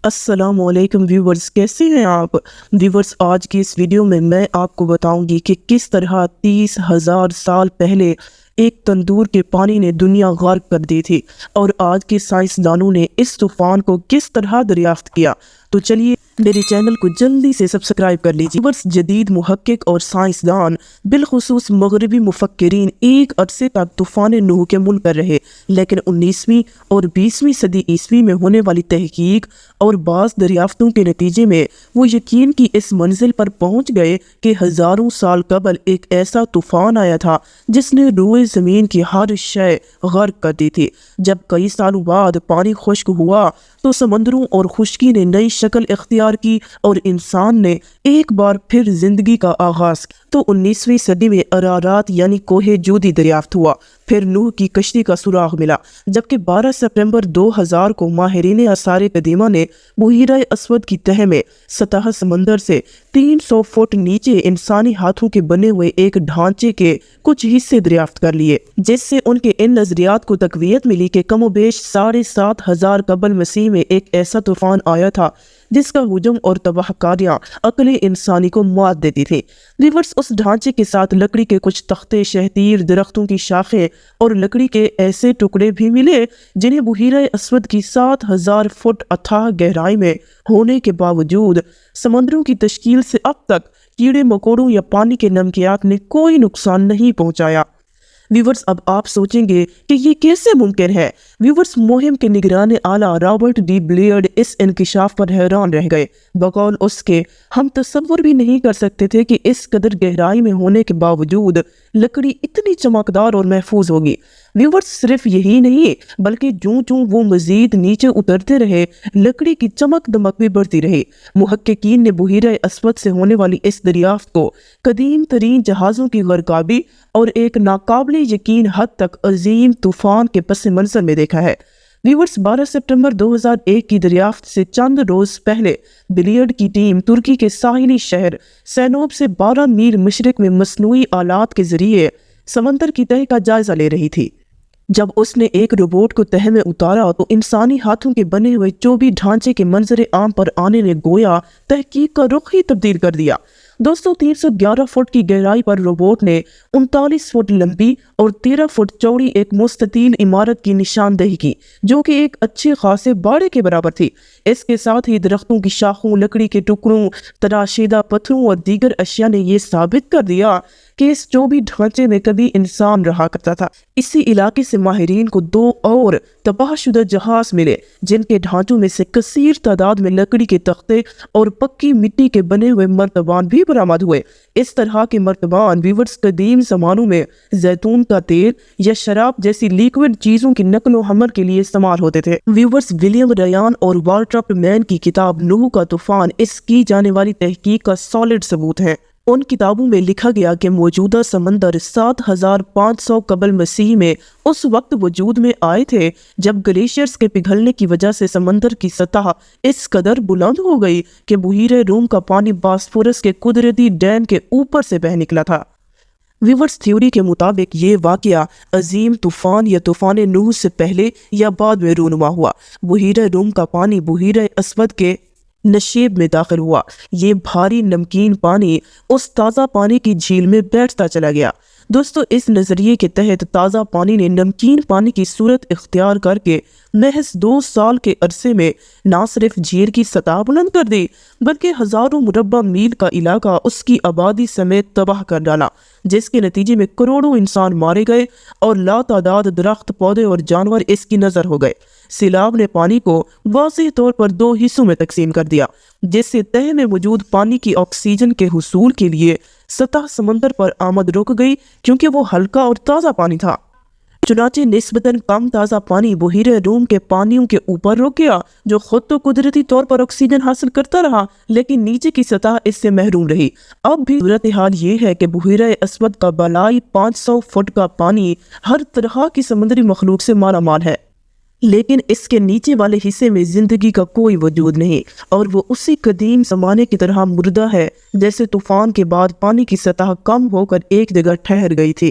السلام علیکم ویورز، کیسے ہیں آپ ویورز؟ آج کی اس ویڈیو میں آپ کو بتاؤں گی کہ کس طرح 30,000 سال پہلے ایک تندور کے پانی نے دنیا غرق کر دی تھی، اور آج کے سائنسدانوں نے اس طوفان کو کس طرح دریافت کیا۔ تو چلیے میرے چینل کو جلدی سے سبسکرائب کر لیجیے۔ ویورز، جدید محقق اور سائنسدان بالخصوص مغربی مفکرین ایک عرصے تک طوفان نوح کے منکر رہے، لیکن 19ویں اور 20ویں صدی عیسوی میں ہونے والی تحقیق اور بعض دریافتوں کے نتیجے میں وہ یقین کی اس منزل پر پہنچ گئے کہ ہزاروں سال قبل ایک ایسا طوفان آیا تھا جس نے روئے زمین کی ہر شے غرق کر دی تھی۔ جب کئی سالوں بعد پانی خشک ہوا تو سمندروں اور خشکی نے نئی شکل اختیار کی اور انسان نے ایک بار پھر زندگی کا آغاز کیا۔ تو 19ویں صدی میں ارارات یعنی کوہ جودی دریافت ہوا، پھر نوح کی کشتی کا سراغ ملا، جبکہ 12 ستمبر 2000 کو ماہرین آثار قدیمہ نے بحیرہ اسود کی تہہ میں سطح سمندر سے 300 فٹ نیچے انسانی ہاتھوں کے بنے ہوئے ایک ڈھانچے کے کچھ حصے دریافت کر لیے، جس سے ان کے ان نظریات کو تقویت ملی کہ کم و بیش 7,500 قبل مسیح میں ایک ایسا طوفان آیا تھا جس کا ہجوم اور تباہ کاریاں عقل انسانی کو مات دیتی تھی۔ ویورز، اس ڈھانچے کے ساتھ لکڑی کے کچھ تختے، شہتیر درختوں کی شاخیں اور لکڑی کے ایسے ٹکڑے بھی ملے جنہیں بحیرہ اسود کی 7,000 فٹ اتھاہ گہرائی میں ہونے کے باوجود سمندروں کی تشکیل سے اب تک کیڑے مکوڑوں یا پانی کے نمکیات نے کوئی نقصان نہیں پہنچایا۔ ویورز، اب آپ سوچیں گے کہ یہ کیسے ممکن ہے؟ ویورز، مہم کے نگران اعلیٰ رابرٹ ڈی بلیئرڈ اس انکشاف پر حیران رہ گئے۔ بقول اس کے، ہم تصور بھی نہیں کر سکتے تھے کہ اس قدر گہرائی میں ہونے کے باوجود لکڑی اتنی چمکدار اور محفوظ ہوگی۔ ویورز، صرف یہی نہیں بلکہ جوں وہ مزید نیچے اترتے رہے، لکڑی کی چمک دمک بھی بڑھتی رہی۔ محققین نے بحیرہ اسود سے ہونے والی اس دریافت کو قدیم ترین جہازوں کی غرقابی اور ایک ناقابل یقین حد تک عظیم طوفان کے پس منظر میں دیکھا ہے۔ ویورز، 12 ستمبر 2001 کی دریافت سے چند روز پہلے بلیئرڈ کی ٹیم ترکی کے ساحلی شہر سینوب سے 12 میل مشرق میں مصنوعی آلات کے ذریعے سمندر کی تہہ کا جائزہ لے رہی تھی۔ جب اس نے ایک روبوٹ کو تہہ میں اتارا تو انسانی ہاتھوں کے بنے ہوئے چوبی ڈھانچے کے منظر عام پر آنے نے گویا تحقیق کا رخ ہی تبدیل کر دیا۔ دوستو، 311 فٹ کی گہرائی پر روبوٹ نے 39 فٹ لمبی اور 13 فٹ چوڑی ایک مستطیل عمارت کی نشاندہی کی، جو کہ ایک اچھے خاصے باڑے کے برابر تھی۔ اس کے ساتھ ہی درختوں کی شاخوں، لکڑی کے ٹکڑوں، تراشیدہ پتھروں اور دیگر اشیاء نے یہ ثابت کر دیا کہ اس چوبی ڈھانچے میں کبھی انسان رہا کرتا تھا۔ اسی علاقے سے ماہرین کو 2 اور تباہ شدہ جہاز ملے جن کے ڈھانچوں میں سے کثیر تعداد میں لکڑی کے تختے اور پکی مٹی کے بنے ہوئے مرتبان بھی برآمد ہوئے۔ اس طرح کے مرتبان ویورز قدیم زمانوں میں زیتون کا تیل یا شراب جیسی لیکوڈ چیزوں کی نقل و حمل کے لیے استعمال ہوتے تھے۔ ویورز، ولیم ریان اور والٹر مین کی کتاب نوح کا طوفان اس کی جانے والی تحقیق کا سالڈ ثبوت ہے۔ ان کتابوں میں لکھا گیا کہ موجودہ سمندر 7,500 قبل مسیح میں اس وقت وجود میں آئے تھے جب گلیشیئرز کے پگھلنے کی وجہ سے سمندر کی سطح اس قدر بلند ہو گئی کہ بحیرہ روم کا پانی باسفورس کے قدرتی ڈیم کے اوپر سے بہہ نکلا تھا۔ ویورز، تھیوری کے مطابق یہ واقعہ عظیم طوفان یا طوفان نوح سے پہلے یا بعد میں رونما ہوا۔ بحیرہ روم کا پانی بحیرہ اسود کے نشیب میں داخل ہوا۔ یہ بھاری نمکین پانی اس تازہ پانی کی جھیل میں بیٹھتا چلا گیا۔ دوستو، اس نظریے کے تحت تازہ پانی نے نمکین پانی کی صورت اختیار کر کے محض 2 سال کے عرصے میں نہ صرف جھیل کی سطح بلند کر دی بلکہ ہزاروں مربع میل کا علاقہ اس کی آبادی سمیت تباہ کر ڈالا، جس کے نتیجے میں کروڑوں انسان مارے گئے اور لاتعداد درخت، پودے اور جانور اس کی نظر ہو گئے۔ سیلاب نے پانی کو واضح طور پر 2 حصوں میں تقسیم کر دیا، جس سے تہہ میں موجود پانی کی آکسیجن کے حصول کے لیے سطح سمندر پر آمد رک گئی کیونکہ وہ ہلکا اور تازہ پانی تھا۔ چنانچہ نسبتاً کم تازہ پانی بحیرہ روم کے پانیوں کے اوپر رک گیا، جو خود تو قدرتی طور پر آکسیجن حاصل کرتا رہا لیکن نیچے کی سطح اس سے محروم رہی۔ اب بھی صورتحال یہ ہے کہ بحیرہ اسود کا بالائی 500 فٹ کا پانی ہر طرح کی سمندری مخلوق سے مالا مال ہے، لیکن اس کے نیچے والے حصے میں زندگی کا کوئی وجود نہیں، اور وہ اسی قدیم زمانے کی طرح مردہ ہے جیسے طوفان کے بعد پانی کی سطح کم ہو کر ایک جگہ ٹھہر گئی تھی۔